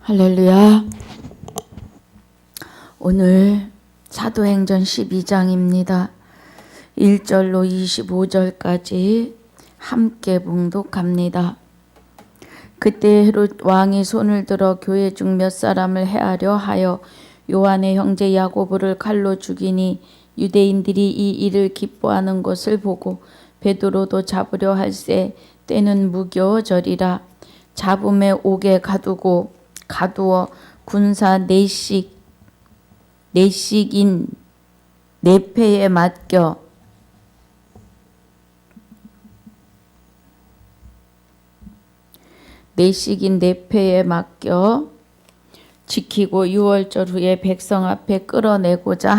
할렐루야. 오늘 사도행전 12장입니다. 1절로 25절까지 함께 봉독합니다. 그때 헤롯 왕이 손을 들어 교회 중 몇 사람을 해하려 하여 요한의 형제 야고보를 칼로 죽이니 유대인들이 이 일을 기뻐하는 것을 보고 베드로도 잡으려 할세 때는 무교절이라. 잡음에 옥에 가두어 군사 내식인 내패에 맡겨 지키고 6월절 후에 백성 앞에 끌어내고자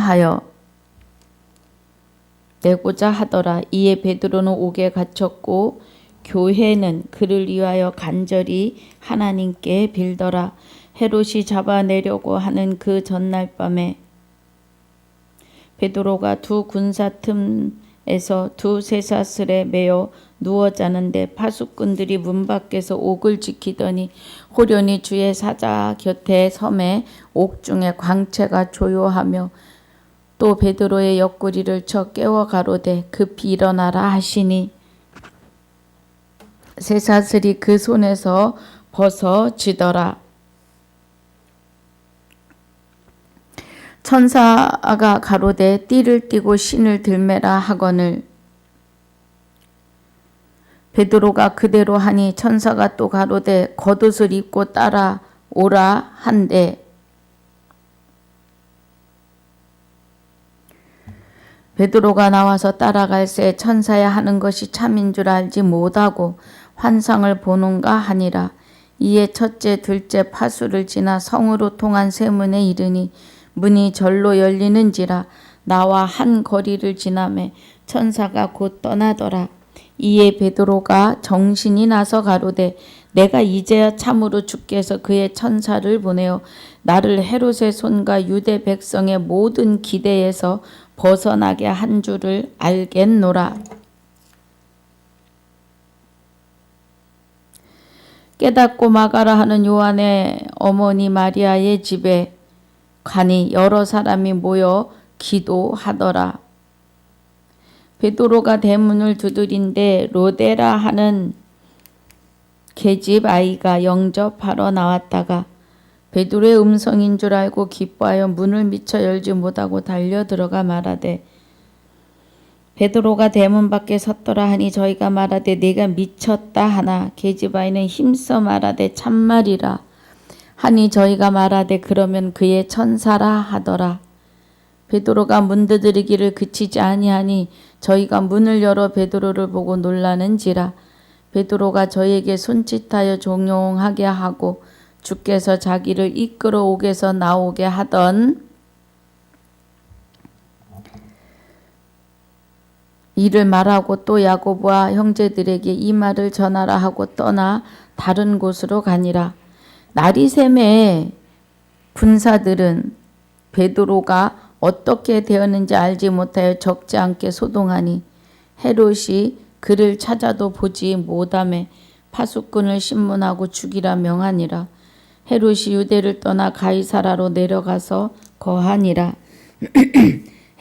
하더라. 이에 베드로는 옥에 갇혔고 교회는 그를 위하여 간절히 하나님께 빌더라. 헤롯이 잡아내려고 하는 그 전날 밤에 베드로가 두 군사 틈에서 두 쇠사슬에 매어 누워 자는데 파수꾼들이 문 밖에서 옥을 지키더니 호련히 주의 사자 곁에 섬에 옥중에 광채가 조요하며 또 베드로의 옆구리를 쳐 깨워 가로되 급히 일어나라 하시니 쇠사슬이 그 손에서 벗어지더라. 천사가 가로되 띠를 띠고 신을 들매라 하거늘 베드로가 그대로 하니 천사가 또 가로되 겉옷을 입고 따라오라 한대 베드로가 나와서 따라갈새 천사야 하는 것이 참인 줄 알지 못하고 환상을 보는가 하니라. 이에 첫째 둘째 파수를 지나 성으로 통한 세문에 이르니 문이 절로 열리는지라. 나와 한 거리를 지나매 천사가 곧 떠나더라. 이에 베드로가 정신이 나서 가로되 내가 이제야 참으로 주께서 그의 천사를 보내어 나를 헤롯의 손과 유대 백성의 모든 기대에서 벗어나게 한 줄을 알겠노라. 깨닫고 마가라 하는 요한의 어머니 마리아의 집에 가니 여러 사람이 모여 기도하더라. 베드로가 대문을 두드린데 로데라 하는 계집 아이가 영접하러 나왔다가 베드로의 음성인 줄 알고 기뻐하여 문을 미처 열지 못하고 달려 들어가 말하되 베드로가 대문 밖에 섰더라 하니 저희가 말하되 네가 미쳤다 하나 계집 아이는 힘써 말하되 참말이라 하니 저희가 말하되 그러면 그의 천사라 하더라. 베드로가 문 두드리기를 그치지 아니하니 저희가 문을 열어 베드로를 보고 놀라는지라. 베드로가 저희에게 손짓하여 종용하게 하고 주께서 자기를 이끌어 옥에서 나오게 하던 이를 말하고 또 야고보와 형제들에게 이 말을 전하라 하고 떠나 다른 곳으로 가니라. 날이 새매 군사들은 베드로가 어떻게 되었는지 알지 못하여 적지 않게 소동하니 헤롯이 그를 찾아도 보지 못하매 파수꾼을 신문하고 죽이라 명하니라. 헤롯이 유대를 떠나 가이사라로 내려가서 거하니라.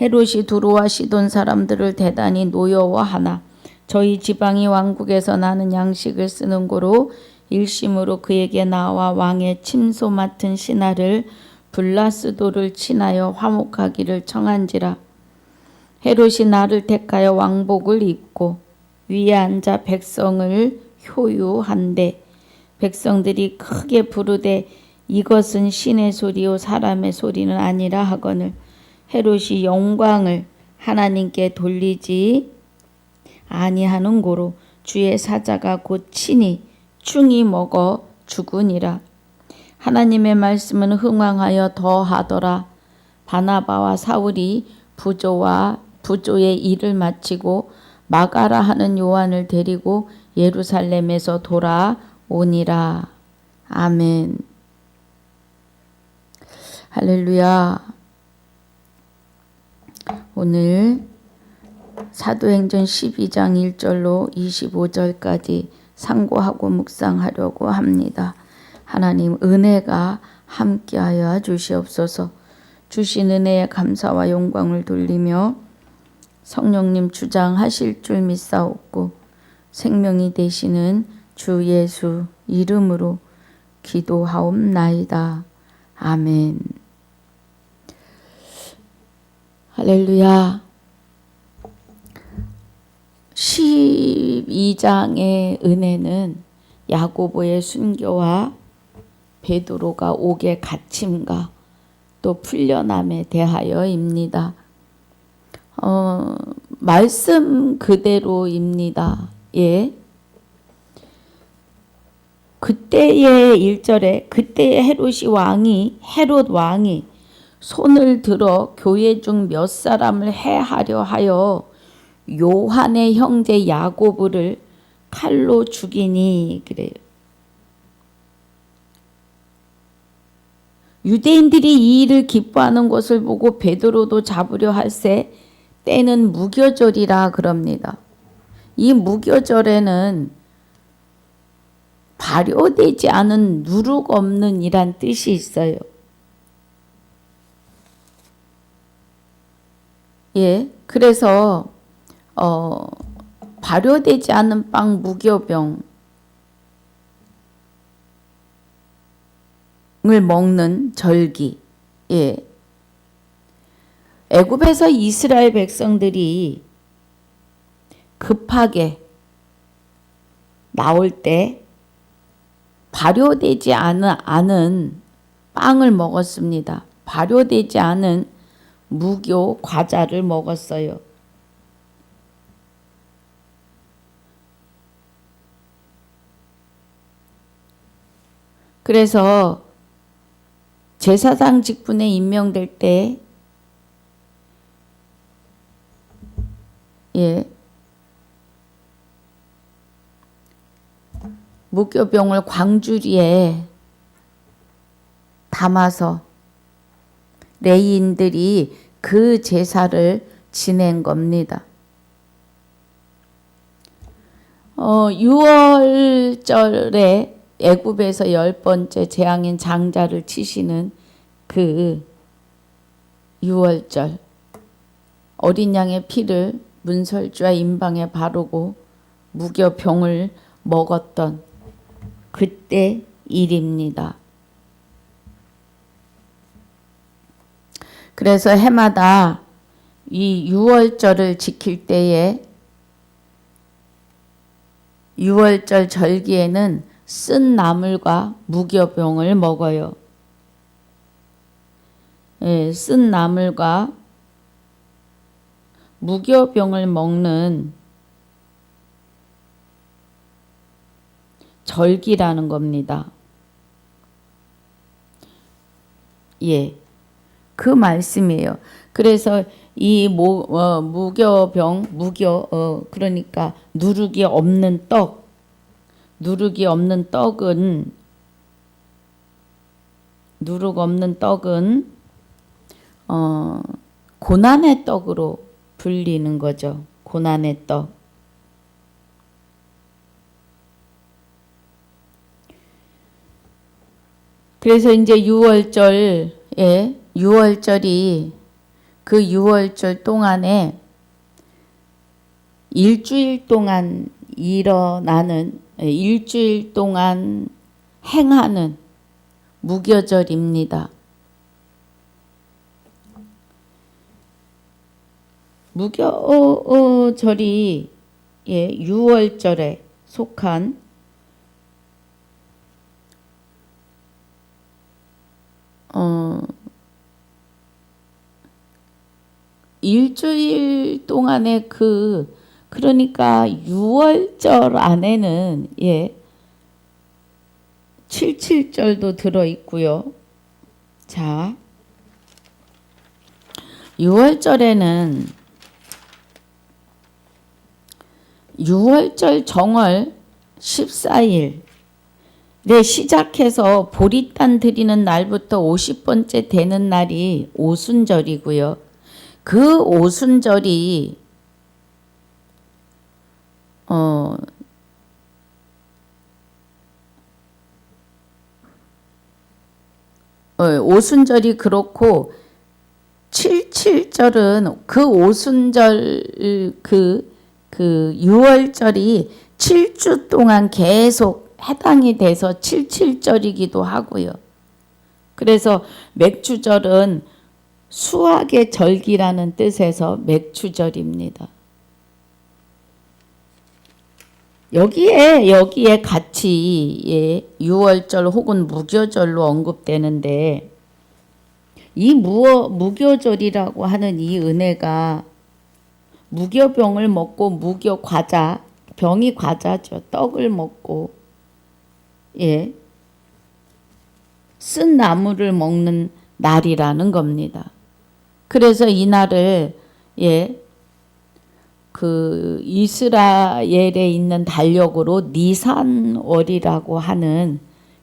헤롯이 두로와 시돈 사람들을 대단히 노여워하나 저희 지방이 왕국에서 나는 양식을 쓰는 고로 일심으로 그에게 나와 왕의 침소 맡은 신하를 블라스도를 친하여 화목하기를 청한지라. 헤롯이 나를 택하여 왕복을 입고 위에 앉아 백성을 효유한데 백성들이 크게 부르되 이것은 신의 소리요 사람의 소리는 아니라 하거늘 헤롯이 영광을 하나님께 돌리지 아니하는 고로 주의 사자가 곧 친히 충이 먹어 죽으니라. 하나님의 말씀은 흥왕하여 더하더라. 바나바와 사울이 부조의 일을 마치고 마가라 하는 요한을 데리고 예루살렘에서 돌아오니라. 아멘. 할렐루야. 오늘 사도행전 12장 1절로 25절까지 상고하고 묵상하려고 합니다. 하나님 은혜가 함께하여 주시옵소서. 주신 은혜에 감사와 영광을 돌리며 성령님 주장하실 줄 믿사옵고 생명이 되시는 주 예수 이름으로 기도하옵나이다. 아멘. 할렐루야. 12장의 은혜는 야고보의 순교와 베드로가 옥에 갇힘과 또 풀려남에 대하여입니다. 말씀 그대로입니다. 예. 그때의 1절에 그때의 헤롯 왕이 손을 들어 교회 중 몇 사람을 해하려 하여 요한의 형제 야고보를 칼로 죽이니 그래요. 유대인들이 이 일을 기뻐하는 것을 보고 베드로도 잡으려 할새 때는 무교절이라 그럽니다. 이 무교절에는 발효되지 않은 누룩 없는 이란 뜻이 있어요. 예, 그래서 발효되지 않은 빵 무교병을 먹는 절기. 예. 애굽에서 이스라엘 백성들이 급하게 나올 때 발효되지 않은 빵을 먹었습니다. 발효되지 않은 무교 과자를 먹었어요. 그래서 제사장 직분에 임명될 때 무교병을 광주리에 담아서 레위인들이 그 제사를 지낸 겁니다. 6월절에 애굽에서 10번째 재앙인 장자를 치시는 그 6월절 어린 양의 피를 문설주와 임방에 바르고 무교병을 먹었던 그때 일입니다. 그래서 해마다 이 6월절을 지킬 때에 6월절 절기에는 쓴 나물과 무교병을 먹어요. 예, 쓴 나물과 무교병을 먹는 절기라는 겁니다. 예, 그 말씀이에요. 그래서 이 무교병, 그러니까 누룩이 없는 떡은 고난의 떡으로 불리는 거죠. 고난의 떡. 그래서 이제 6월절이 그 6월절 동안에 일주일 동안 행하는 무교절입니다. 무교절이 6월절에 속한 일주일 동안의 그러니까 6월절 안에는 77절도 들어있고요. 자, 6월절에는 6월절 정월 14일 시작해서 보리단 드리는 날부터 50번째 되는 날이 오순절이고요. 그 오순절이 오순절이 그렇고 77절은 그 오순절 그 6월절이 7주 동안 계속 해당이 돼서 77절이기도 하고요. 그래서 맥주절은 수확의 절기라는 뜻에서 맥주절입니다. 여기에 같이 6월절 혹은 무교절로 언급되는데 이 무교절이라고 하는 이 은혜가 무교병을 먹고 무교과자, 병이 과자죠. 떡을 먹고 쓴 나물을 먹는 날이라는 겁니다. 그래서 이 날을 그 이스라엘에 있는 달력으로 니산월이라고 하는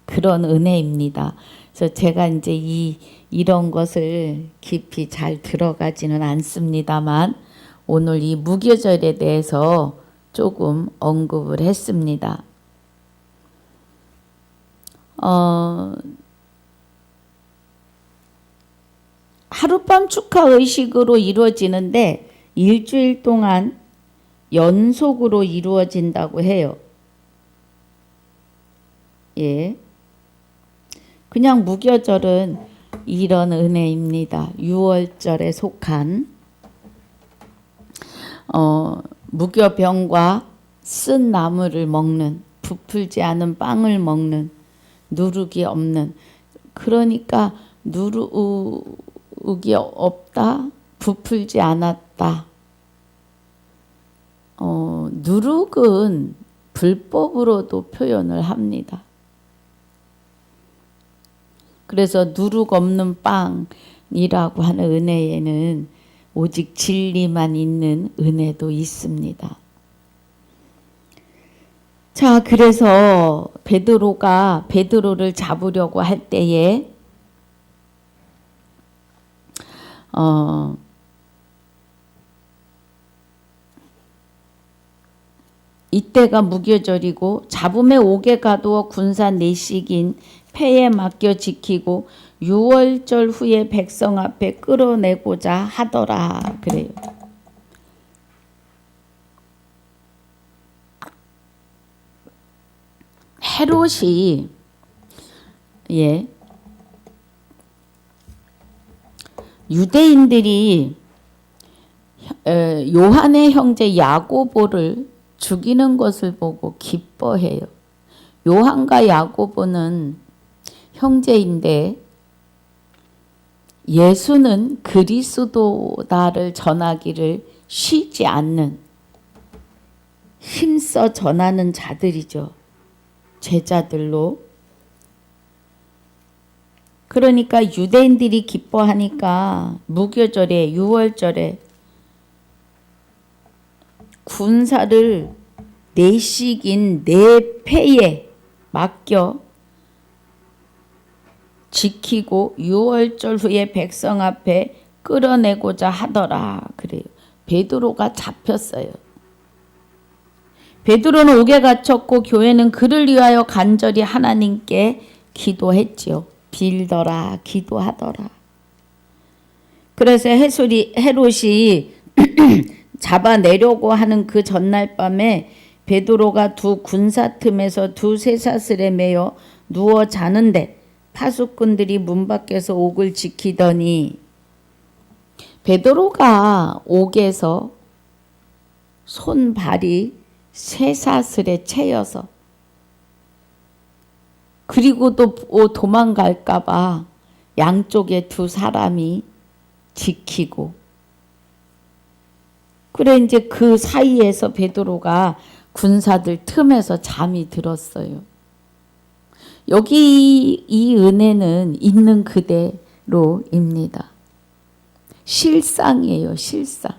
그런 은혜입니다. 그래서 제가 이제 이런 것을 깊이 잘 들어가지는 않습니다만 오늘 이 무교절에 대해서 조금 언급을 했습니다. 하룻밤 축하 의식으로 이루어지는데 일주일 동안 연속으로 이루어진다고 해요. 그냥 무교절은 이런 은혜입니다. 6월절에 속한 무교병과 쓴 나물을 먹는, 부풀지 않은 빵을 먹는, 누룩이 없는, 그러니까 누룩이 없다, 부풀지 않았다. 누룩은 불법으로도 표현을 합니다. 그래서 누룩 없는 빵이라고 하는 은혜에는 오직 진리만 있는 은혜도 있습니다. 자, 그래서 베드로를 잡으려고 할 때에 이때가 무교절이고 잡음에 옥에 가두어 군사 내식인 폐에 맡겨 지키고 6월절 후에 백성 앞에 끌어내고자 하더라 그래요. 헤롯이 유대인들이 요한의 형제 야고보를 죽이는 것을 보고 기뻐해요. 요한과 야고보는 형제인데 예수는 그리스도다를 전하기를 쉬지 않는, 힘써 전하는 자들이죠. 제자들로. 그러니까 유대인들이 기뻐하니까 무교절에 6월절에 군사를 내식인 내 패에 맡겨 지키고 6월절 후에 백성 앞에 끌어내고자 하더라 그래요. 베드로가 잡혔어요. 베드로는 옥에 갇혔고 교회는 그를 위하여 간절히 하나님께 기도했지요. 빌더라, 기도하더라. 그래서 헤롯이 잡아내려고 하는 그 전날 밤에 베드로가 두 군사 틈에서 두 쇠사슬에 매여 누워 자는데 파수꾼들이 문 밖에서 옥을 지키더니 베드로가 옥에서 손발이 쇠사슬에 채여서 그리고 또 도망갈까 봐 양쪽에 두 사람이 지키고, 그래 이제 그 사이에서 베드로가 군사들 틈에서 잠이 들었어요. 여기 이 은혜는 있는 그대로입니다. 실상이에요, 실상.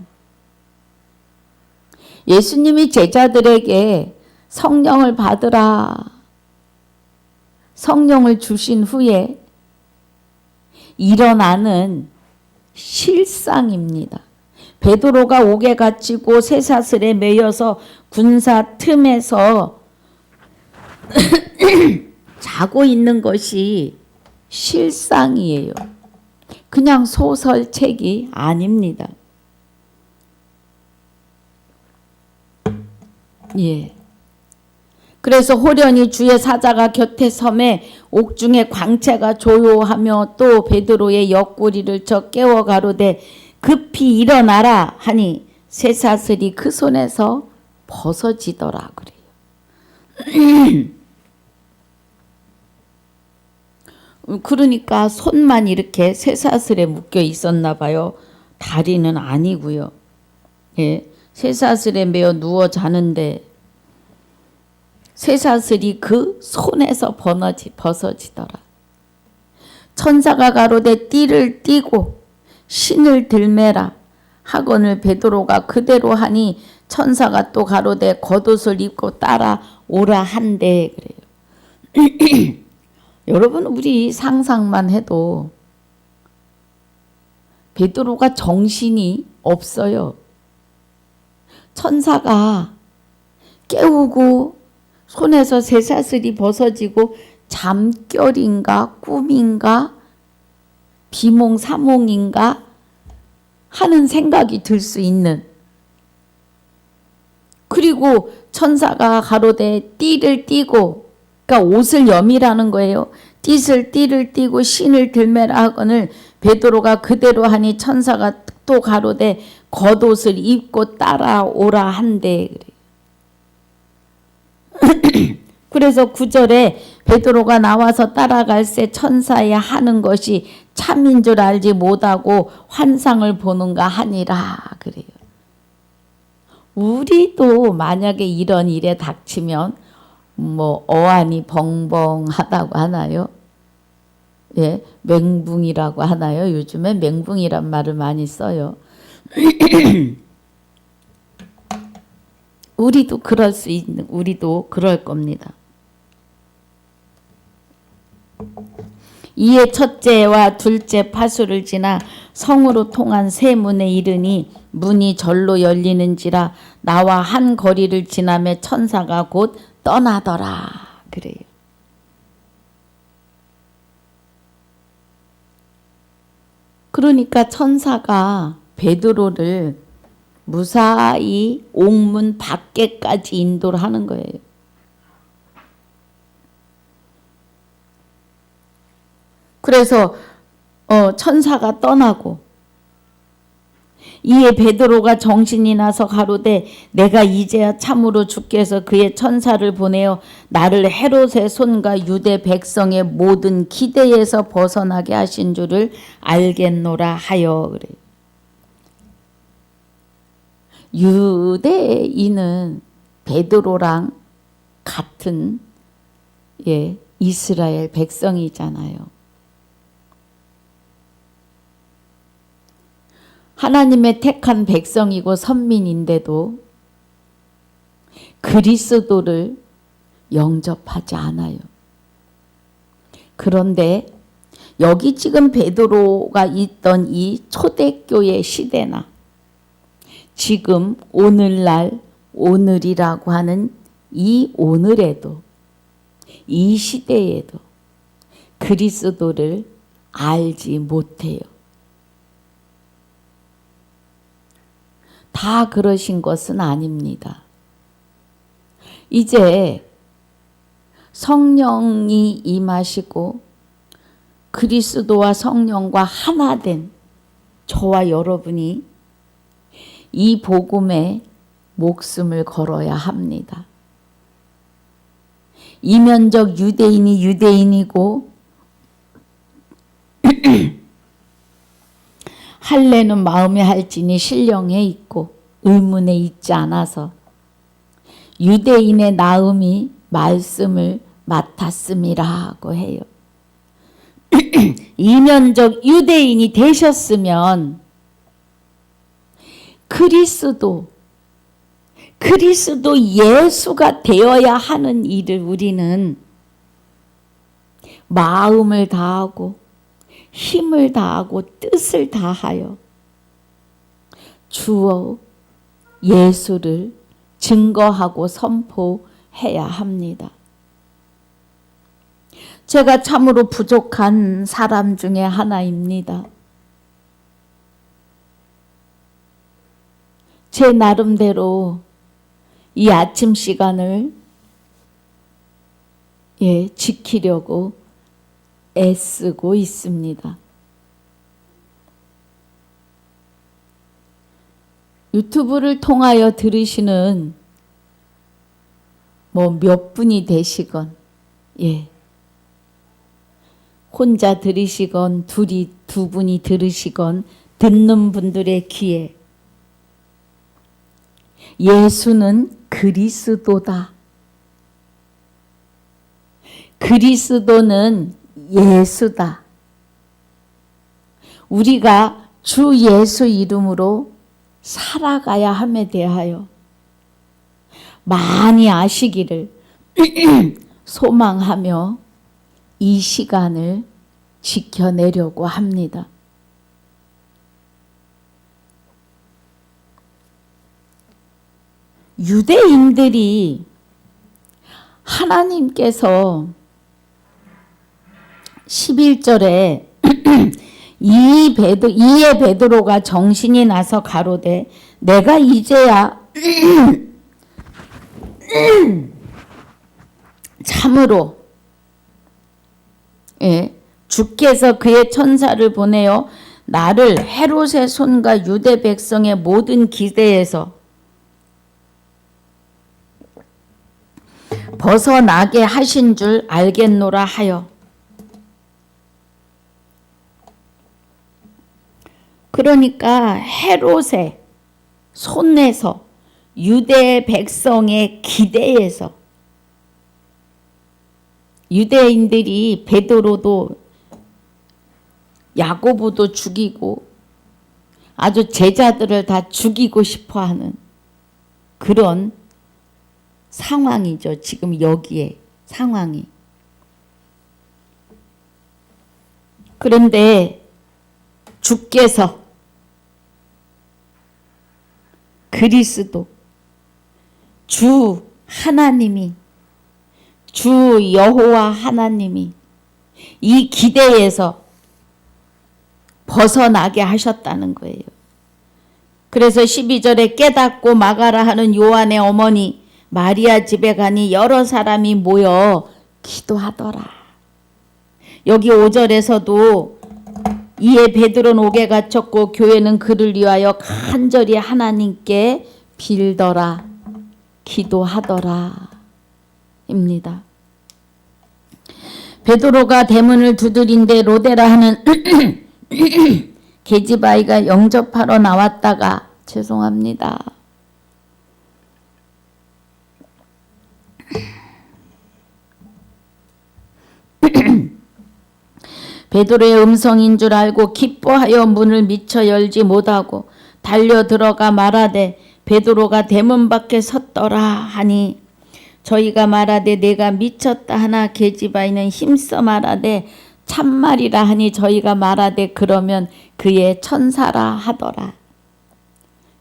예수님이 제자들에게 성령을 받으라, 성령을 주신 후에 일어나는 실상입니다. 베드로가 옥에 갇히고 쇠사슬에 매여서 군사 틈에서 자고 있는 것이 실상이에요. 그냥 소설책이 아닙니다. 예. 그래서 호련히 주의 사자가 곁에 섬에 옥중에 광채가 조요하며 또 베드로의 옆구리를 쳐 깨워 가로되 급히 일어나라 하니 쇠사슬이 그 손에서 벗어지더라 그래요. 그러니까 손만 이렇게 쇠사슬에 묶여 있었나 봐요. 다리는 아니고요. 예, 쇠사슬에 매어 누워 자는데 쇠사슬이 그 손에서 벗어지더라. 천사가 가로되 띠를 띠고 신을 들매라 하거늘 베드로가 그대로 하니 천사가 또 가로되 겉옷을 입고 따라오라 한대 그래요. 여러분 우리 상상만 해도 베드로가 정신이 없어요. 천사가 깨우고 손에서 쇠사슬이 벗어지고 잠결인가 꿈인가 비몽사몽인가 하는 생각이 들 수 있는, 그리고 천사가 가로되 띠를 띠고, 그러니까 옷을 여미라는 거예요. 띠를 띠고 신을 들매라 하거늘 베드로가 그대로 하니 천사가 또 가로되 겉옷을 입고 따라오라 한대. 그래서 9절에 베드로가 나와서 따라갈새 천사의 하는 것이 참인 줄 알지 못하고 환상을 보는가 하니라 그래요. 우리도 만약에 이런 일에 닥치면 뭐 어안이 벙벙하다고 하나요? 예, 맹붕이라고 하나요? 요즘에 맹붕이란 말을 많이 써요. 우리도 우리도 그럴 겁니다. 이에 첫째와 둘째 파수를 지나 성으로 통한 세 문에 이르니 문이 절로 열리는지라 나와 한 거리를 지나매 천사가 곧 떠나더라 그래요. 그러니까 천사가 베드로를 무사히 옥문 밖에까지 인도를 하는 거예요. 그래서 천사가 떠나고 이에 베드로가 정신이 나서 가로되 내가 이제야 참으로 주께서 그의 천사를 보내어 나를 헤롯의 손과 유대 백성의 모든 기대에서 벗어나게 하신 줄을 알겠노라 하여 그래요. 유대인은 베드로랑 같은 이스라엘 백성이잖아요. 하나님의 택한 백성이고 선민인데도 그리스도를 영접하지 않아요. 그런데 여기 지금 베드로가 있던 이 초대교회 시대나 지금 오늘날 오늘이라고 하는 이 오늘에도 이 시대에도 그리스도를 알지 못해요. 다 그러신 것은 아닙니다. 이제 성령이 임하시고 그리스도와 성령과 하나 된 저와 여러분이 이 복음에 목숨을 걸어야 합니다. 이면적 유대인이 유대인이고 할례는 마음에 할지니 신령에 있고 의문에 있지 않아서 유대인의 나음이 말씀을 맡았음이라고 해요. 이면적 유대인이 되셨으면 그리스도 예수가 되어야 하는 일을 우리는 마음을 다하고 힘을 다하고 뜻을 다하여 주어 예수를 증거하고 선포해야 합니다. 제가 참으로 부족한 사람 중에 하나입니다. 제 나름대로 이 아침 시간을 지키려고 애쓰고 있습니다. 유튜브를 통하여 들으시는 몇 분이 되시건, 혼자 들으시건 두 분이 들으시건 듣는 분들의 귀에 예수는 그리스도다. 그리스도는 예수다. 우리가 주 예수 이름으로 살아가야 함에 대하여 많이 아시기를 소망하며 이 시간을 지켜내려고 합니다. 유대인들이 하나님께서 11절에 이에 베드로가 정신이 나서 가로되 내가 이제야 참으로 주께서 그의 천사를 보내어 나를 헤롯의 손과 유대 백성의 모든 기대에서 벗어나게 하신 줄 알겠노라 하여. 그러니까 헤롯의 손에서 유대 백성의 기대에서 유대인들이 베드로도 야고보도 죽이고 아주 제자들을 다 죽이고 싶어하는 그런 상황이죠. 지금 여기에 상황이. 그런데 주께서 그리스도 주 하나님이 주 여호와 하나님이 이 기대에서 벗어나게 하셨다는 거예요. 그래서 12절에 깨닫고 막아라 하는 요한의 어머니 마리아 집에 가니 여러 사람이 모여 기도하더라. 여기 5절에서도 이에 베드로는 옥에 갇혔고 교회는 그를 위하여 간절히 하나님께 빌더라 기도하더라 입니다. 베드로가 대문을 두드린데 로데라 하는 계집아이가 영접하러 나왔다가 죄송합니다. 베드로의 음성인 줄 알고 기뻐하여 문을 미처 열지 못하고 달려 들어가 말하되 베드로가 대문 밖에 섰더라 하니 저희가 말하되 내가 미쳤다 하나 계집아이는 힘써 말하되 참말이라 하니 저희가 말하되 그러면 그의 천사라 하더라.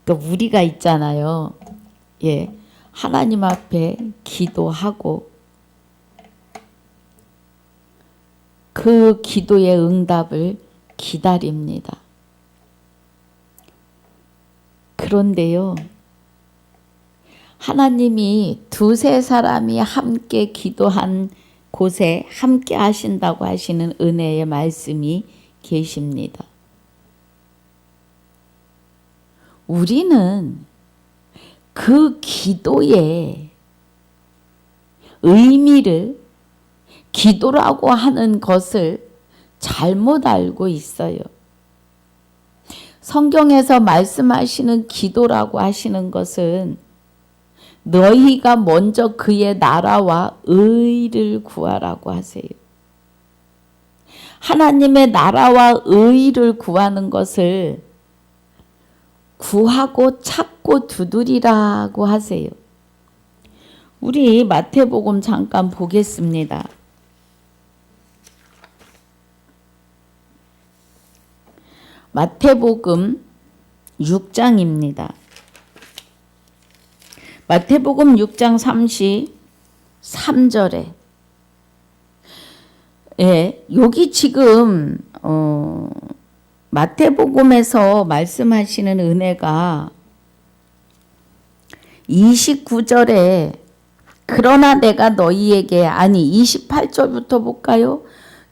그러니까 우리가 있잖아요. 하나님 앞에 기도하고 그 기도의 응답을 기다립니다. 그런데요, 하나님이 두세 사람이 함께 기도한 곳에 함께 하신다고 하시는 은혜의 말씀이 계십니다. 우리는 그 기도의 의미를 기도라고 하는 것을 잘못 알고 있어요. 성경에서 말씀하시는 기도라고 하시는 것은 너희가 먼저 그의 나라와 의를 구하라고 하세요. 하나님의 나라와 의를 구하는 것을 구하고 찾고 두드리라고 하세요. 우리 마태복음 잠깐 보겠습니다. 마태복음 6장입니다. 마태복음 6장 33절에 예, 여기 지금 마태복음에서 말씀하시는 은혜가 29절에 그러나 내가 너희에게, 아니 28절부터 볼까요?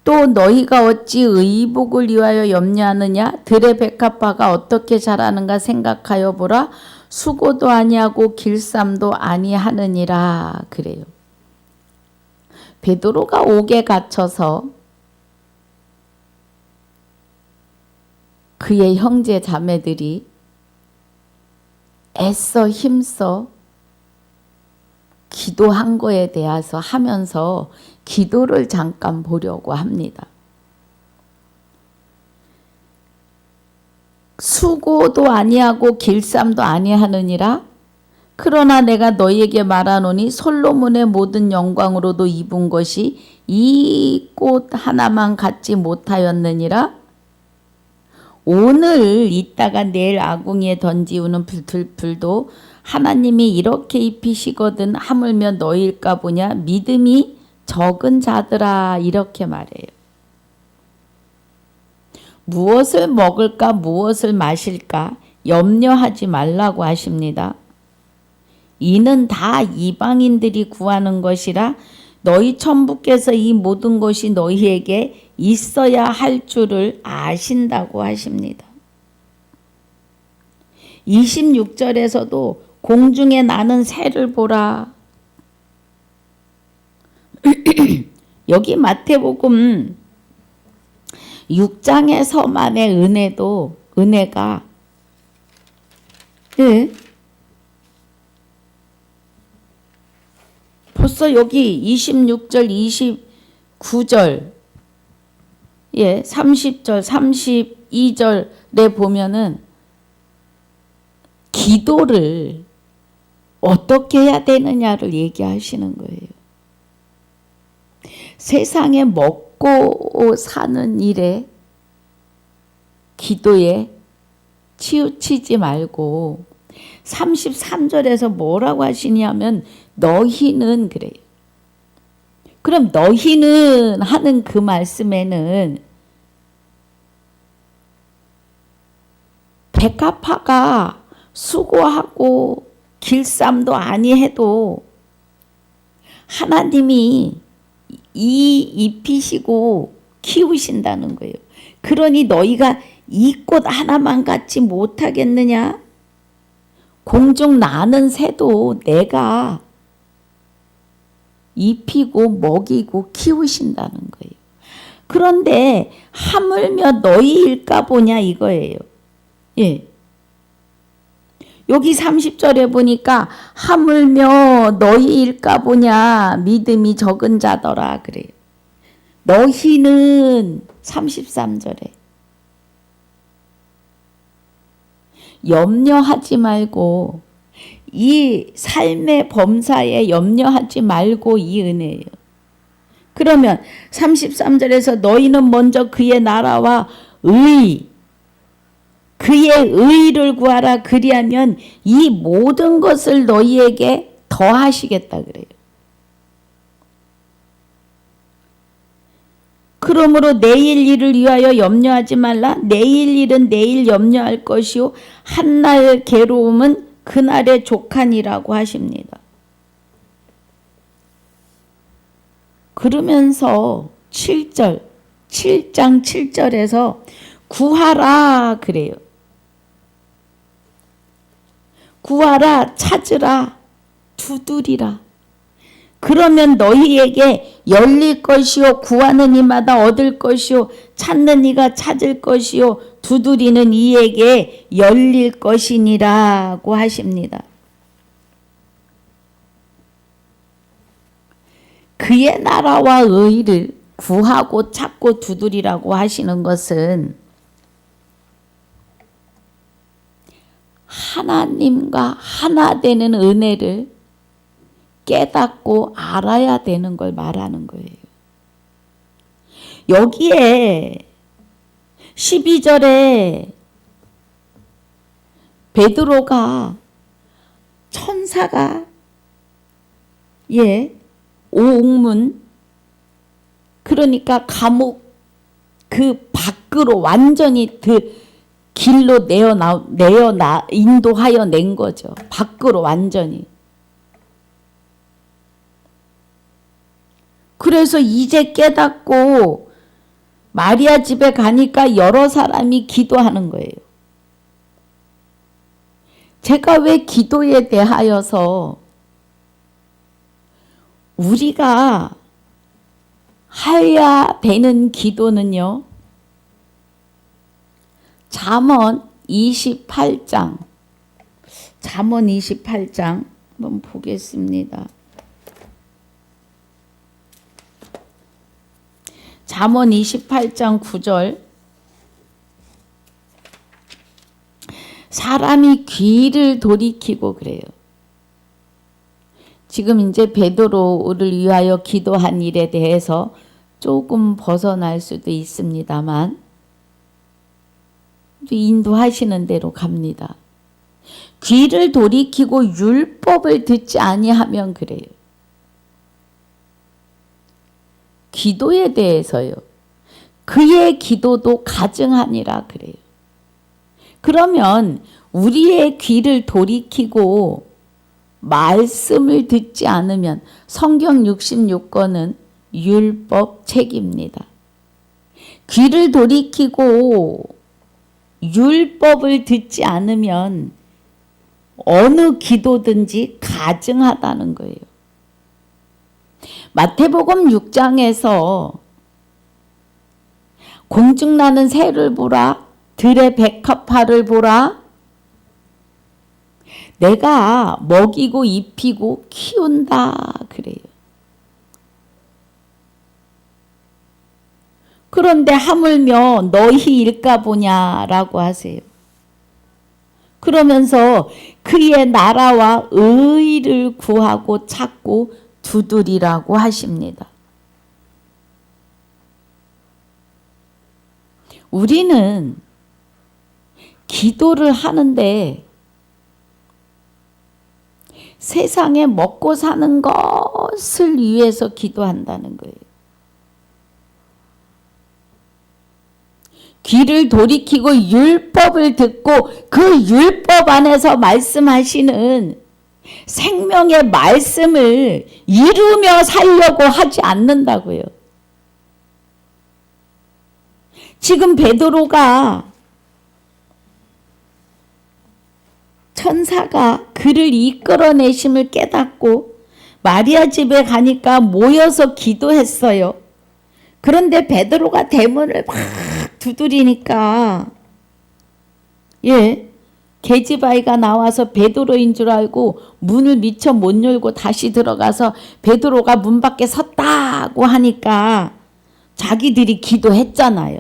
또 너희가 어찌 의복을 위하여 염려하느냐? 들의 백합화가 어떻게 자라는가 생각하여 보라. 수고도 아니하고 길쌈도 아니하느니라. 그래요. 베드로가 옥에 갇혀서 그의 형제 자매들이 애써 힘써 기도한 거에 대해서 하면서 기도를 잠깐 보려고 합니다. 수고도 아니하고 길쌈도 아니하느니라. 그러나 내가 너희에게 말하노니 솔로몬의 모든 영광으로도 입은 것이 이 꽃 하나만 갖지 못하였느니라. 오늘 있다가 내일 아궁이에 던지우는 불도 하나님이 이렇게 입히시거든 하물며 너희일까 보냐. 믿음이 적은 자들아, 이렇게 말해요. 무엇을 먹을까 무엇을 마실까 염려하지 말라고 하십니다. 이는 다 이방인들이 구하는 것이라 너희 천부께서 이 모든 것이 너희에게 있어야 할 줄을 아신다고 하십니다. 26절에서도 공중에 나는 새를 보라. 여기 마태복음 6장에서만의 은혜가 벌써 여기 26절 29절 30절 32절에 보면은 기도를 어떻게 해야 되느냐를 얘기하시는 거예요. 세상에 먹고 사는 일에 기도에 치우치지 말고 33절에서 뭐라고 하시냐면 너희는 그래요. 그럼 너희는 하는 그 말씀에는 백합화가 수고하고 길쌈도 아니해도 하나님이 입히시고 키우신다는 거예요. 그러니 너희가 이 꽃 하나만 갖지 못하겠느냐? 공중 나는 새도 내가 입히고 먹이고 키우신다는 거예요. 그런데 하물며 너희일까 보냐 이거예요. 여기 30절에 보니까 하물며 너희일까 보냐 믿음이 적은 자더라 그래요. 너희는 33절에 염려하지 말고 이 삶의 범사에 염려하지 말고 이 은혜예요. 그러면 33절에서 너희는 먼저 그의 나라와 그의 의를 구하라. 그리하면 이 모든 것을 너희에게 더하시겠다 그래요. 그러므로 내일 일을 위하여 염려하지 말라. 내일 일은 내일 염려할 것이요 한날 괴로움은 그날의 족하니라고 하십니다. 그러면서 7장 7절에서 구하라 그래요. 구하라, 찾으라, 두드리라. 그러면 너희에게 열릴 것이요 구하는 이마다 얻을 것이요 찾는 이가 찾을 것이요 두드리는 이에게 열릴 것이니라고 하십니다. 그의 나라와 의를 구하고 찾고 두드리라고 하시는 것은 하나님과 하나 되는 은혜를 깨닫고 알아야 되는 걸 말하는 거예요. 여기에 12절에 베드로가 천사가 오옥문 그러니까 감옥 그 밖으로 완전히 그 길로 인도하여 낸 거죠. 밖으로 완전히. 그래서 이제 깨닫고 마리아 집에 가니까 여러 사람이 기도하는 거예요. 제가 왜 기도에 대하여서 우리가 해야 되는 기도는요. 잠언 28장 한번 보겠습니다. 잠언 28장 9절. 사람이 귀를 돌이키고 그래요. 지금 이제 베드로를 위하여 기도한 일에 대해서 조금 벗어날 수도 있습니다만 인도하시는 대로 갑니다. 귀를 돌이키고 율법을 듣지 아니하면 그래요. 기도에 대해서요. 그의 기도도 가증하니라 그래요. 그러면 우리의 귀를 돌이키고 말씀을 듣지 않으면 성경 66권은 율법 책입니다. 귀를 돌이키고 율법을 듣지 않으면 어느 기도든지 가증하다는 거예요. 마태복음 6장에서 공중나는 새를 보라, 들의 백합화를 보라. 내가 먹이고 입히고 키운다 그래요. 그런데 하물며 너희 일까 보냐라고 하세요. 그러면서 그의 나라와 의를 구하고 찾고 두드리라고 하십니다. 우리는 기도를 하는데 세상에 먹고 사는 것을 위해서 기도한다는 거예요. 귀를 돌이키고 율법을 듣고 그 율법 안에서 말씀하시는 생명의 말씀을 이루며 살려고 하지 않는다고요. 지금 베드로가 천사가 그를 이끌어내심을 깨닫고 마리아 집에 가니까 모여서 기도했어요. 그런데 베드로가 대문을 막 두드리니까 계집아이가 나와서 베드로인 줄 알고 문을 미처 못 열고 다시 들어가서 베드로가 문 밖에 섰다고 하니까 자기들이 기도했잖아요.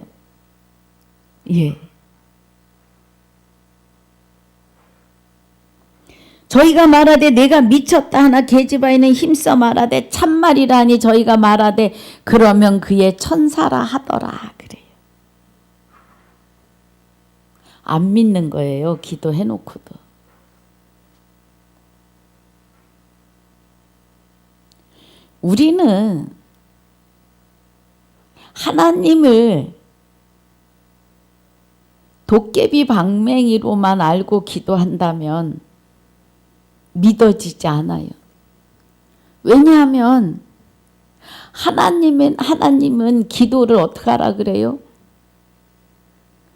저희가 말하되 내가 미쳤다 하나 계집아이는 힘써 말하되 참말이라니 저희가 말하되 그러면 그의 천사라 하더라 그래요. 안 믿는 거예요. 기도해놓고도. 우리는 하나님을 도깨비 방맹이로만 알고 기도한다면 믿어지지 않아요. 왜냐하면 하나님은 기도를 어떻게 하라 그래요?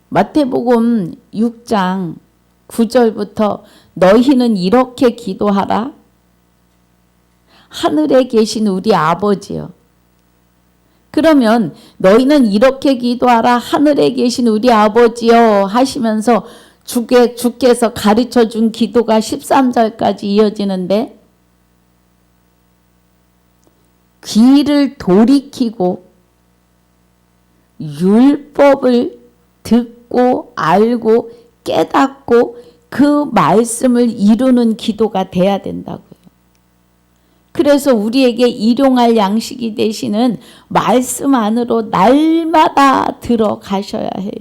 마태복음 6장 9절부터 너희는 이렇게 기도하라. 하늘에 계신 우리 아버지요. 그러면 너희는 이렇게 기도하라. 하늘에 계신 우리 아버지요 하시면서 주께서 가르쳐 준 기도가 13절까지 이어지는데 귀를 돌이키고 율법을 듣고 알고 깨닫고 그 말씀을 이루는 기도가 돼야 된다고요. 그래서 우리에게 일용할 양식이 되시는 말씀 안으로 날마다 들어가셔야 해요.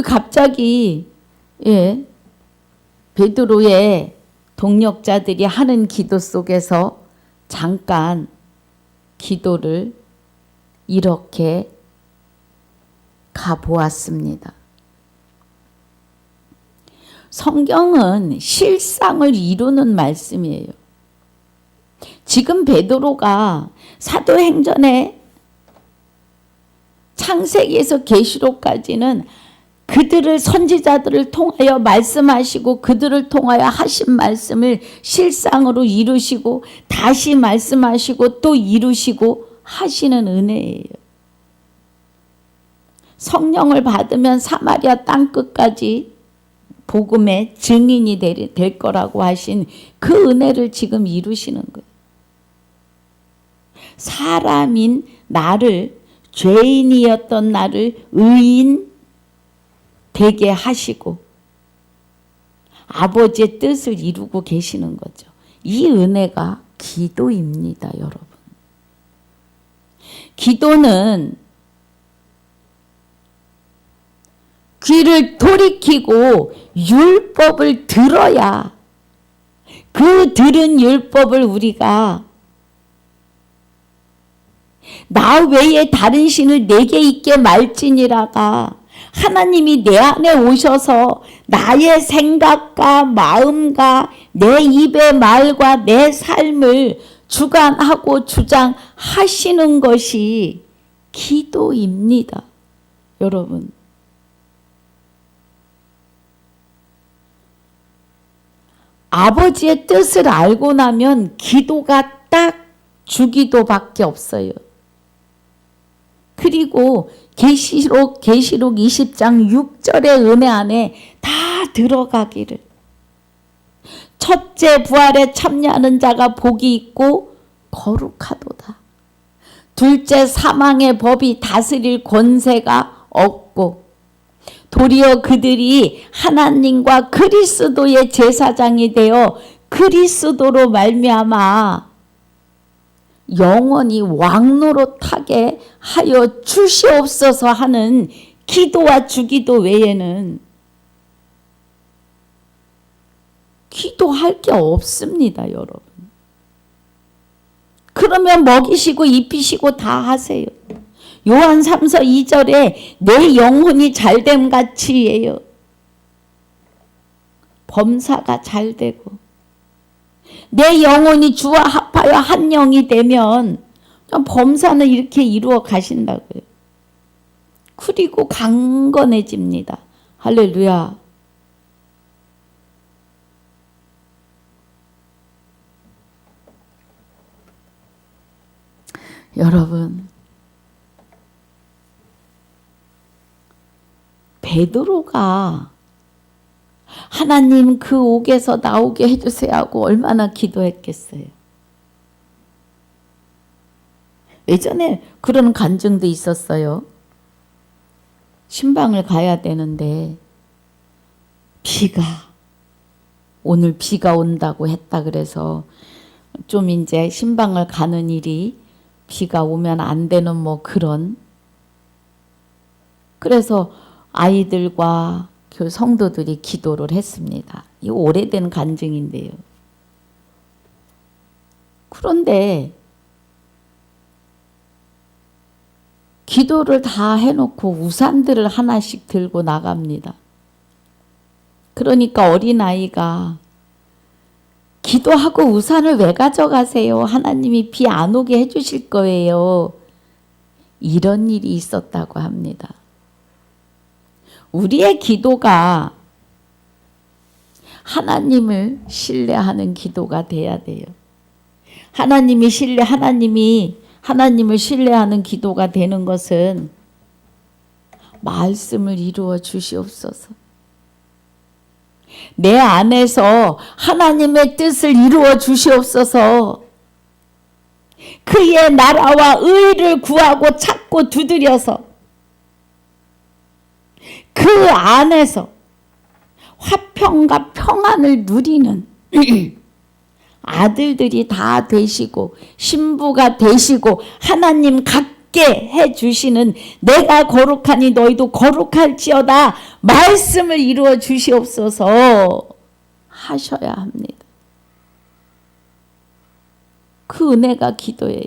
갑자기 베드로의 동력자들이 하는 기도 속에서 잠깐 기도를 이렇게 가보았습니다. 성경은 실상을 이루는 말씀이에요. 지금 베드로가 사도행전에 창세기에서 계시록까지는 그들을 선지자들을 통하여 말씀하시고 그들을 통하여 하신 말씀을 실상으로 이루시고 다시 말씀하시고 또 이루시고 하시는 은혜예요. 성령을 받으면 사마리아 땅끝까지 복음의 증인이 될 거라고 하신 그 은혜를 지금 이루시는 거예요. 사람인 나를, 죄인이었던 나를 의인 되게 하시고 아버지의 뜻을 이루고 계시는 거죠. 이 은혜가 기도입니다, 여러분. 기도는 귀를 돌이키고 율법을 들어야 그 들은 율법을 우리가 나 외에 다른 신을 내게 있게 말지니라가 하나님이 내 안에 오셔서 나의 생각과 마음과 내 입의 말과 내 삶을 주관하고 주장하시는 것이 기도입니다. 여러분. 아버지의 뜻을 알고 나면 기도가 딱 주기도밖에 없어요. 그리고 계시록 20장 6절의 은혜 안에 다 들어가기를. 첫째 부활에 참여하는 자가 복이 있고 거룩하도다. 둘째 사망의 법이 다스릴 권세가 없고 도리어 그들이 하나님과 그리스도의 제사장이 되어 그리스도로 말미암아 영원히 왕노릇하게 하여 주시옵소서 하는 기도와 주기도 외에는 기도할 게 없습니다, 여러분. 그러면 먹이시고 입히시고 다 하세요. 요한 3서 2절에 내 영혼이 잘됨 같이예요. 범사가 잘 되고 내 영혼이 주와 합하여 한 영이 되면 범사는 이렇게 이루어 가신다고요. 그리고 강건해집니다. 할렐루야. 여러분, 베드로가 하나님 그 옥에서 나오게 해주세요 하고 얼마나 기도했겠어요. 예전에 그런 간증도 있었어요. 신방을 가야 되는데 오늘 비가 온다고 했다 그래서 좀 이제 신방을 가는 일이 비가 오면 안 되는 그런. 그래서 아이들과 그 성도들이 기도를 했습니다. 이 오래된 간증인데요. 그런데 기도를 다 해놓고 우산들을 하나씩 들고 나갑니다. 그러니까 어린아이가 기도하고 우산을 왜 가져가세요? 하나님이 비 안 오게 해주실 거예요. 이런 일이 있었다고 합니다. 우리의 기도가 하나님을 신뢰하는 기도가 돼야 돼요. 하나님을 신뢰하는 기도가 되는 것은 말씀을 이루어 주시옵소서. 내 안에서 하나님의 뜻을 이루어 주시옵소서. 그의 나라와 의를 구하고 찾고 두드려서 그 안에서 화평과 평안을 누리는 아들들이 다 되시고 신부가 되시고 하나님 갖게 해주시는 내가 거룩하니 너희도 거룩할지어다 말씀을 이루어 주시옵소서 하셔야 합니다. 그 은혜가 기도예요.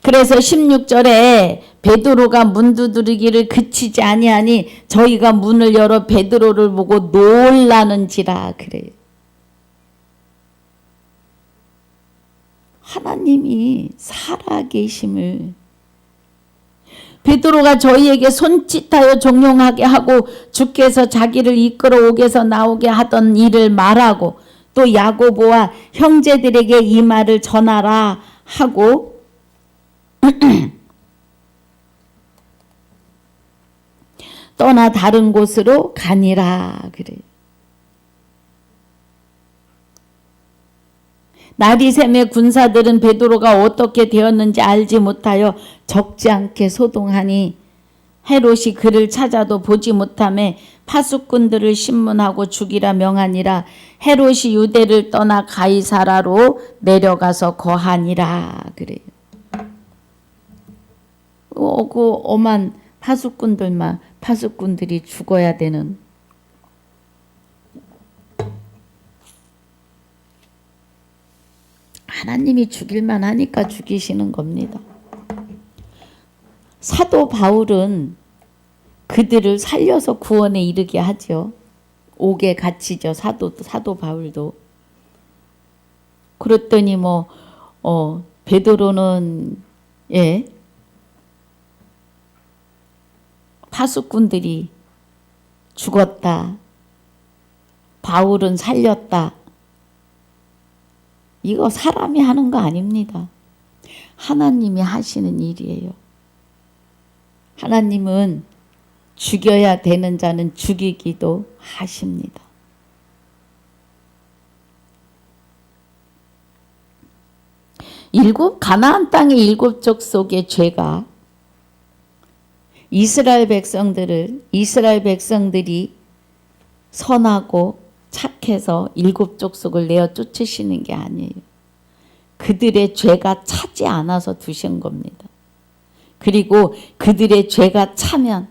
그래서 16절에 베드로가 문 두드리기를 그치지 아니하니 저희가 문을 열어 베드로를 보고 놀라는지라 그래요. 하나님이 살아계심을 베드로가 저희에게 손짓하여 종용하게 하고 주께서 자기를 이끌어 옥에서 나오게 하던 일을 말하고 또 야고보와 형제들에게 이 말을 전하라 하고 떠나 다른 곳으로 가니라 그래요. 날이 새매 군사들은 베드로가 어떻게 되었는지 알지 못하여 적지 않게 소동하니 헤롯이 그를 찾아도 보지 못하매 파수꾼들을 신문하고 죽이라 명하니라. 헤롯이 유대를 떠나 가이사라로 내려가서 거하니라 그래요. 그 엄한 파수꾼들이 죽어야 되는, 하나님이 죽일만 하니까 죽이시는 겁니다. 사도 바울은 그들을 살려서 구원에 이르게 하죠. 옥에 갇히죠. 사도 바울도. 그랬더니 베드로는 파수꾼들이 죽었다. 바울은 살렸다. 이거 사람이 하는 거 아닙니다. 하나님이 하시는 일이에요. 하나님은 죽여야 되는 자는 죽이기도 하십니다. 가나안 땅의 7족 속의 죄가 이스라엘 백성들이 선하고 착해서 7족속을 내어 쫓으시는 게 아니에요. 그들의 죄가 차지 않아서 두신 겁니다. 그리고 그들의 죄가 차면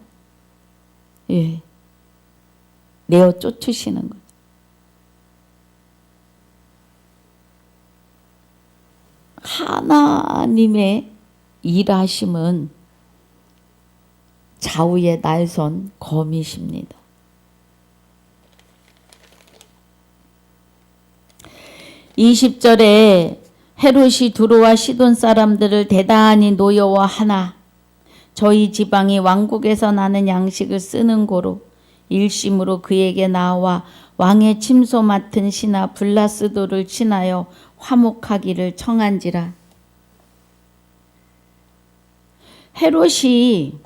내어 쫓으시는 거죠. 하나님의 일하심은 좌우의 날선 검이십니다. (20절에) 헤롯이 두로와 시돈 사람들을 대단히 노여워하나 저희 지방이 왕국에서 나는 양식을 쓰는 고로 일심으로 그에게 나와 왕의 침소 맡은 신하 블라스도를 친하여 화목하기를 청한지라. 헤롯이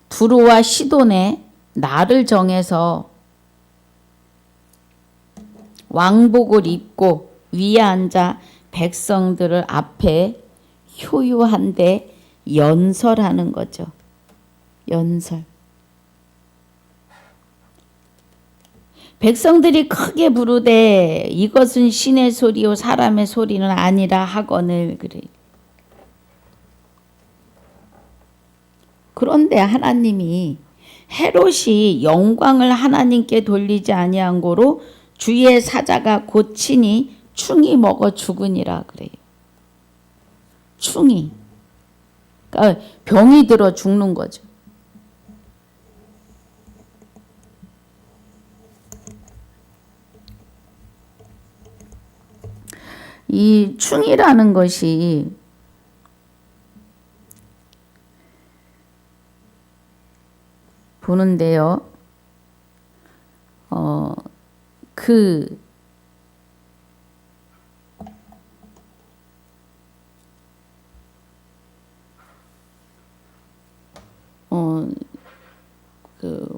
두로와 시돈에 날을 정해서 왕복을 입고 위에 앉아 백성들을 앞에 효유한데 연설하는 거죠. 연설. 백성들이 크게 부르되 이것은 신의 소리요 사람의 소리는 아니라 하거늘 그래. 그런데 하나님이 헤롯이 영광을 하나님께 돌리지 아니한 고로 주의 사자가 곧 친히 충이 먹어 죽으니라 그래요. 충이. 그러니까 병이 들어 죽는 거죠. 이 충이라는 것이 보는데요.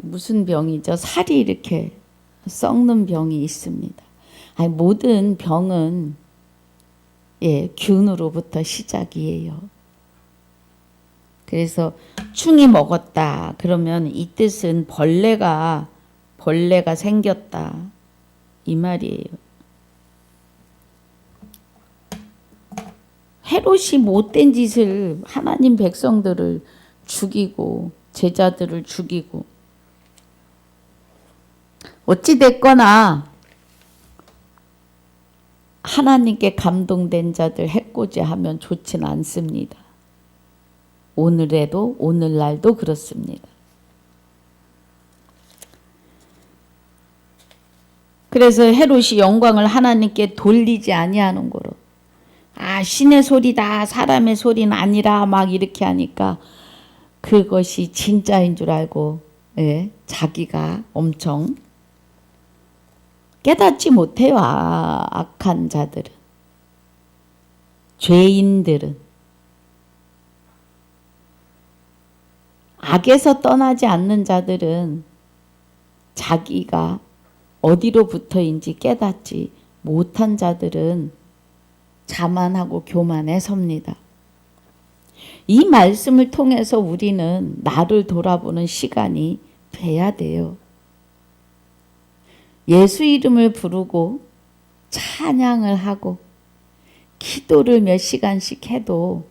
무슨 병이죠? 살이 이렇게 썩는 병이 있습니다. 아니, 모든 병은 균으로부터 시작이에요. 그래서 충이 먹었다 그러면 이 뜻은 벌레가 생겼다 이 말이에요. 헤롯이 못된 짓을 하나님 백성들을 죽이고 제자들을 죽이고 어찌 됐거나 하나님께 감동된 자들 해코지하면 좋진 않습니다. 오늘에도 오늘날도 그렇습니다. 그래서 헤롯이 영광을 하나님께 돌리지 아니하는 거로, 신의 소리다 사람의 소리는 아니라 막 이렇게 하니까 그것이 진짜인 줄 알고 자기가 엄청 깨닫지 못해요. 악한 자들은, 죄인들은. 악에서 떠나지 않는 자들은 자기가 어디로부터인지 깨닫지 못한 자들은 자만하고 교만에 섭니다. 이 말씀을 통해서 우리는 나를 돌아보는 시간이 돼야 돼요. 예수 이름을 부르고 찬양을 하고 기도를 몇 시간씩 해도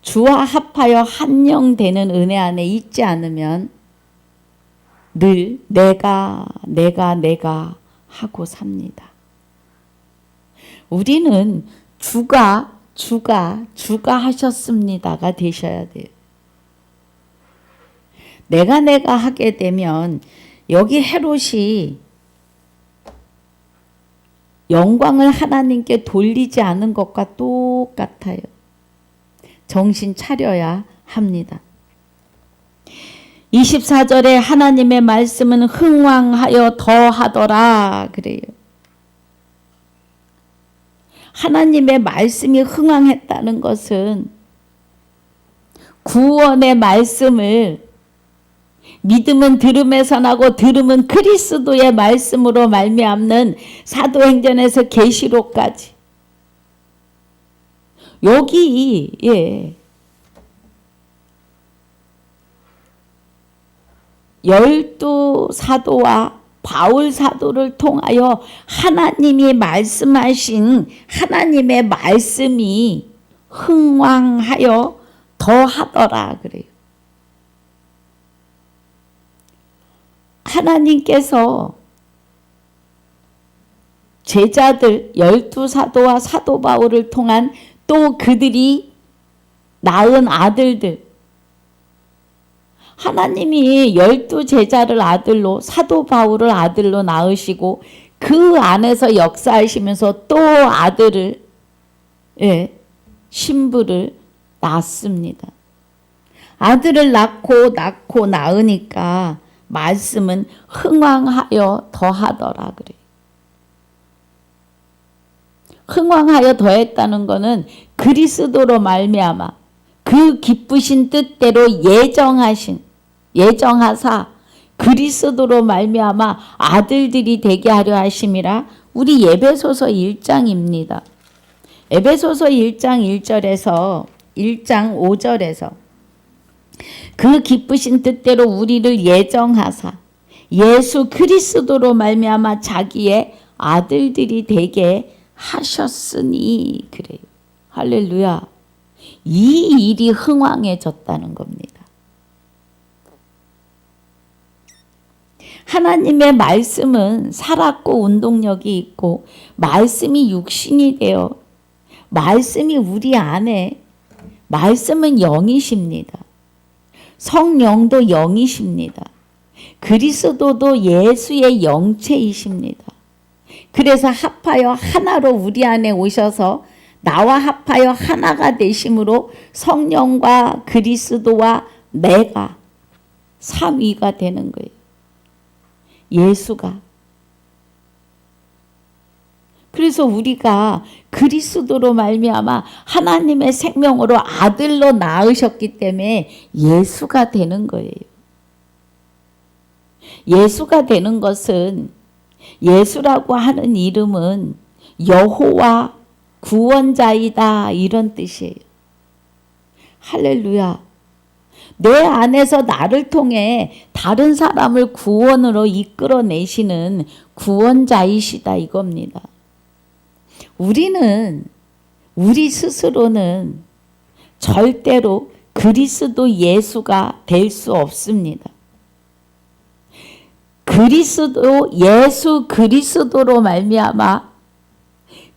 주와 합하여 한 영 되는 은혜 안에 있지 않으면 늘 내가 하고 삽니다. 우리는 주가 하셨습니다가 되셔야 돼요. 내가 하게 되면 여기 헤롯이 영광을 하나님께 돌리지 않은 것과 똑같아요. 정신 차려야 합니다. 24절에 하나님의 말씀은 흥왕하여 더하더라 그래요. 하나님의 말씀이 흥왕했다는 것은 구원의 말씀을, 믿음은 들음에서 나고 들음은 그리스도의 말씀으로 말미암는 사도행전에서 계시록까지 여기 열두 사도와 바울 사도를 통하여 하나님이 말씀하신 하나님의 말씀이 흥왕하여 더하더라 그래요. 하나님께서 제자들 열두 사도와 사도 바울을 통한 또 그들이 낳은 아들들, 하나님이 열두 제자를 아들로, 사도 바울을 아들로 낳으시고 그 안에서 역사하시면서 또 아들을, 신부를 낳습니다. 아들을 낳고 낳으니까 말씀은 흥왕하여 더하더라 그래요. 흥왕하여 더했다는 것은 그리스도로 말미암아 그 기쁘신 뜻대로 예정하사 그리스도로 말미암아 아들들이 되게 하려 하심이라. 우리 에베소서 1장입니다. 에베소서 1장 1절에서 1장 5절에서 그 기쁘신 뜻대로 우리를 예정하사 예수 그리스도로 말미암아 자기의 아들들이 되게 하셨으니 그래요. 할렐루야. 이 일이 흥왕해졌다는 겁니다. 하나님의 말씀은 살았고 운동력이 있고 말씀이 육신이 되어 말씀이 우리 안에, 말씀은 영이십니다. 성령도 영이십니다. 그리스도도 예수의 영체이십니다. 그래서 합하여 하나로 우리 안에 오셔서 나와 합하여 하나가 되심으로 성령과 그리스도와 내가 삼위가 되는 거예요. 예수가. 그래서 우리가 그리스도로 말미암아 하나님의 생명으로 아들로 낳으셨기 때문에 예수가 되는 거예요. 예수가 되는 것은, 예수라고 하는 이름은 여호와 구원자이다 이런 뜻이에요. 할렐루야. 내 안에서 나를 통해 다른 사람을 구원으로 이끌어내시는 구원자이시다 이겁니다. 우리 스스로는 절대로 그리스도 예수가 될 수 없습니다. 예수 그리스도로 말미암아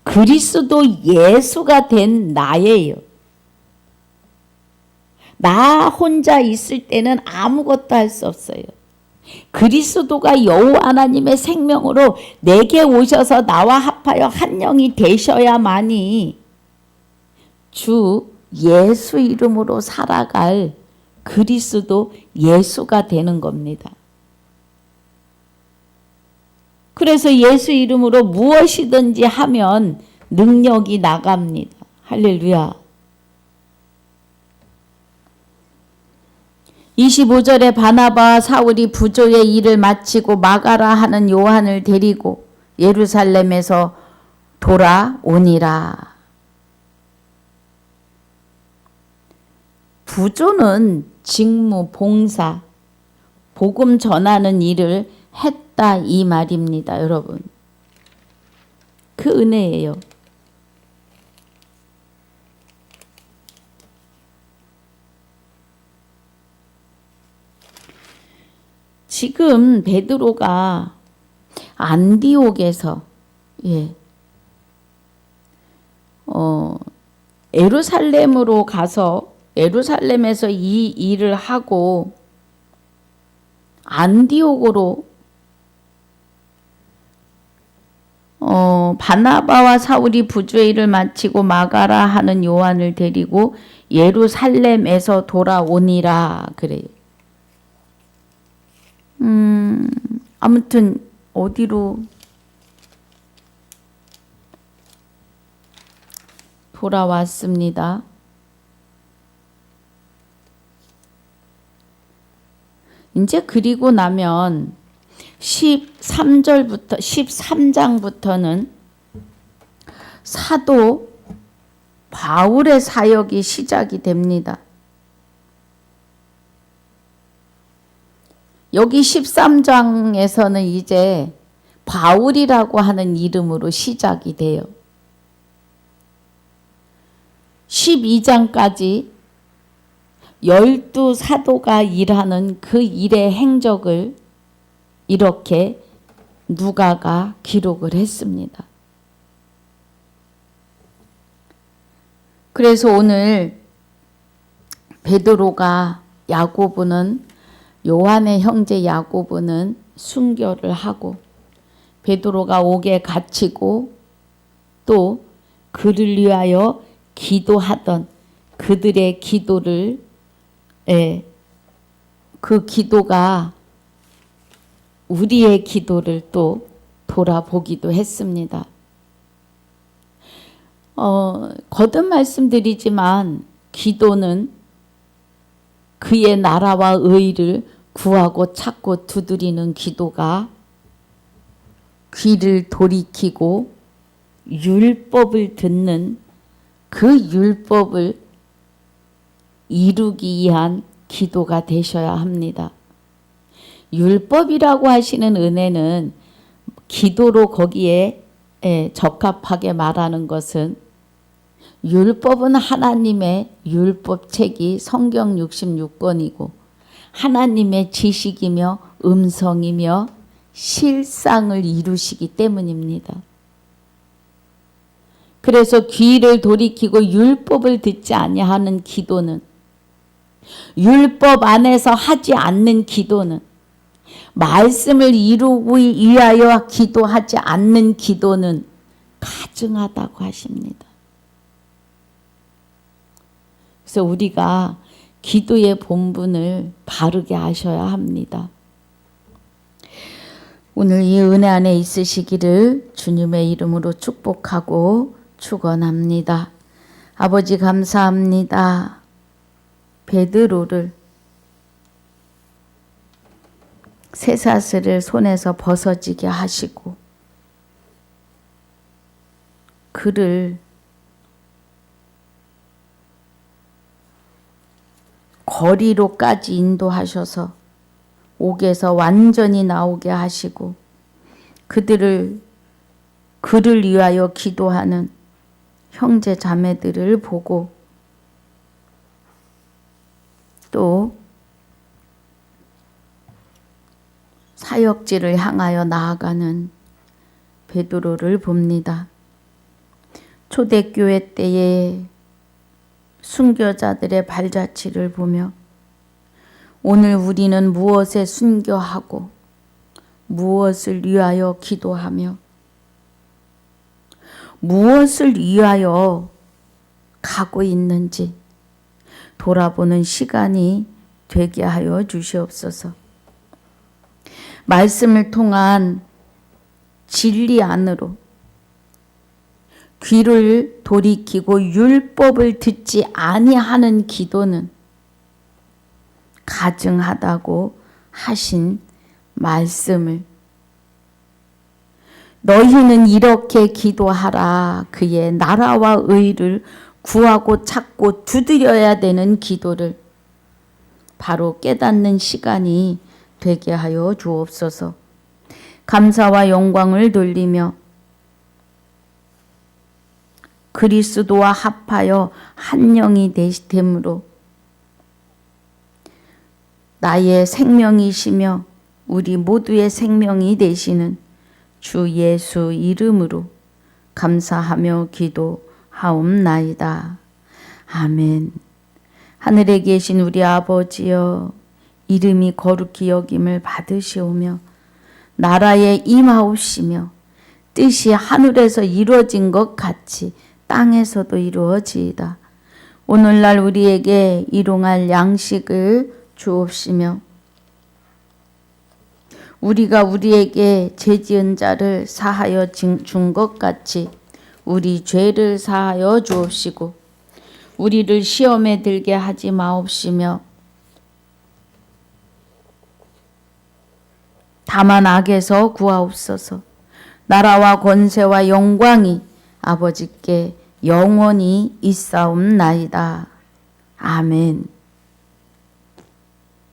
그리스도 예수가 된 나예요. 나 혼자 있을 때는 아무것도 할 수 없어요. 그리스도가 여호와 하나님의 생명으로 내게 오셔서 나와 합하여 한 영이 되셔야만이 주 예수 이름으로 살아갈 그리스도 예수가 되는 겁니다. 그래서 예수 이름으로 무엇이든지 하면 능력이 나갑니다. 할렐루야. 25절에 바나바와 사울이 부조의 일을 마치고 마가라 하는 요한을 데리고 예루살렘에서 돌아오니라. 부조는 직무, 봉사, 복음 전하는 일을 했다 이 말입니다. 여러분. 그 은혜예요. 지금 베드로가 안디옥에서 예루살렘으로 가서 예루살렘에서 이 일을 하고 안디옥으로 바나바와 사울이 부조의 일을 마치고 마가라 하는 요한을 데리고 예루살렘에서 돌아오니라 그래요. 아무튼 어디로 돌아왔습니다. 이제 그리고 나면 13절부터 13장부터는 사도 바울의 사역이 시작이 됩니다. 여기 13장에서는 이제 바울이라고 하는 이름으로 시작이 돼요. 12장까지 12사도가 일하는 그 일의 행적을 이렇게 누가가 기록을 했습니다. 그래서 오늘 베드로가 야고보는 요한의 형제 야고보는 순교를 하고 베드로가 옥에 갇히고 또 그를 위하여 기도하던 그들의 기도를 그 기도가 우리의 기도를 또 돌아보기도 했습니다. 거듭 말씀드리지만 기도는 그의 나라와 의를 구하고 찾고 두드리는 기도가 귀를 돌이키고 율법을 듣는 그 율법을 이루기 위한 기도가 되셔야 합니다. 율법이라고 하시는 은혜는 기도로 거기에 적합하게 말하는 것은 율법은 하나님의 율법책이 성경 66권이고 하나님의 지식이며 음성이며 실상을 이루시기 때문입니다. 그래서 귀를 돌이키고 율법을 듣지 아니하는 기도는 율법 안에서 하지 않는 기도는 말씀을 이루기 위하여 기도하지 않는 기도는 가증하다고 하십니다. 그래서 우리가 기도의 본분을 바르게 하셔야 합니다. 오늘 이 은혜 안에 있으시기를 주님의 이름으로 축복하고 축원합니다. 아버지 감사합니다. 베드로를 쇠사슬을 손에서 벗어지게 하시고 그를 거리로까지 인도하셔서 옥에서 완전히 나오게 하시고 그를 위하여 기도하는 형제 자매들을 보고 또 사역지를 향하여 나아가는 베드로를 봅니다. 초대교회 때의 순교자들의 발자취를 보며 오늘 우리는 무엇에 순교하고 무엇을 위하여 기도하며 무엇을 위하여 가고 있는지 돌아보는 시간이 되게 하여 주시옵소서. 말씀을 통한 진리 안으로 귀를 돌이키고 율법을 듣지 아니하는 기도는 가증하다고 하신 말씀을 너희는 이렇게 기도하라. 그의 나라와 의를 구하고 찾고 두드려야 되는 기도를 바로 깨닫는 시간이 되게 하여 주옵소서. 감사와 영광을 돌리며 그리스도와 합하여 한 영이 되심으로 나의 생명이시며 우리 모두의 생명이 되시는 주 예수 이름으로 감사하며 기도하옵나이다. 아멘. 하늘에 계신 우리 아버지여, 이름이 거룩히 여김을 받으시오며 나라에 임하옵시며 뜻이 하늘에서 이루어진 것 같이 땅에서도 이루어지이다. 오늘날 우리에게 일용할 양식을 주옵시며 우리가 우리에게 죄지은 자를 사하여 준 것 같이 우리 죄를 사하여 주옵시고 우리를 시험에 들게 하지 마옵시며 다만 악에서 구하옵소서. 나라와 권세와 영광이 아버지께 영원히 있사옵나이다. 아멘.